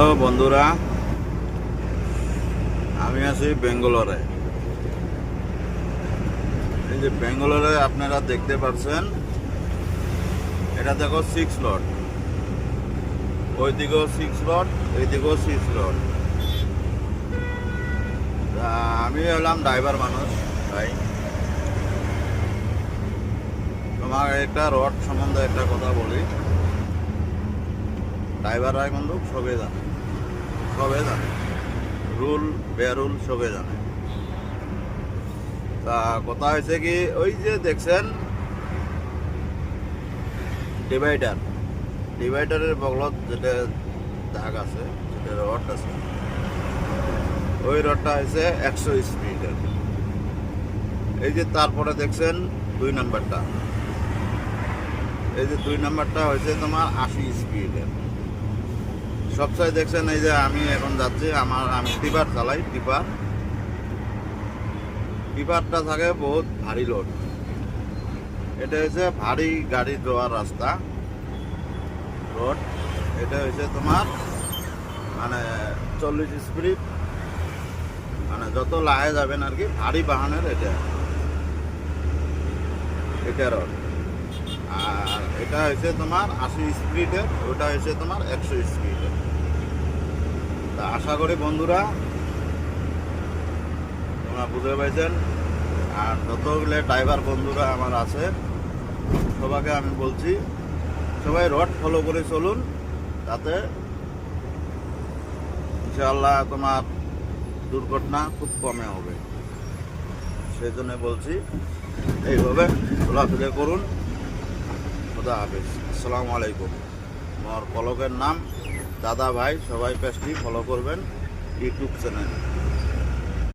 Hello বন্ধুরা, আমি আছি বেঙ্গালোরে। এই যে বেঙ্গালোরে আপনারা দেখতে পাচ্ছেন, এটা দেখো 6 লট, ওই দিকেও 6 লট, এই দিকেও 6 লট। আমি হলাম ড্রাইভার মানুষ ভাই। তোমার একটা রড সম্বন্ধে একটা কথা বলি। ড্রাইভাররা কিন্তু সবে জানে রুল বেরুল সবে জানে। তা কথা হয়েছে কি, ওই যে দেখছেন ডিভাইডারের বগলত যেটা দাগ আছে, যেটা রড আছে, ওই রডটা হয়েছে 100 স্পিডের। এই যে তারপরে দেখছেন 2 নাম্বারটা, এই যে 2 নাম্বারটা হয়েছে তোমার 80 স্পিডের। সবচেয়ে দেখছেন এই যে আমি এখন যাচ্ছি, আমি টিপার চালাই। টিপারটা থাকে বহুত ভারী লোড। এটা হচ্ছে ভারী গাড়ি যাওয়ার রাস্তা রোড। এটা হচ্ছে তোমার মানে 40 স্পিড, মানে যত লাহে যাবেন আর কি, ভারী বাহনের এটা রোড। আর এটা হচ্ছে তোমার 80 স্পিডের, ওটা হচ্ছে তোমার 100 স্পিডের। তা আশা করি বন্ধুরা তোমরা বুঝতে পারছেন। আর যতগুলো ড্রাইভার বন্ধুরা আমার আছে, সবাইকে আমি বলছি, সবাই রড ফলো করে চলুন, তাতে ইনশাআল্লাহ তোমার দুর্ঘটনা খুব কমে হবে। সেই জন্য বলছি এইভাবে চলাফেরা করুন। খোদা হাফেজ, আসসালামু আলাইকুম। আমার ফলকের নাম দাদা ভাই, সবাই পেজটি ফলো করবেন ইউটিউব চ্যানেল।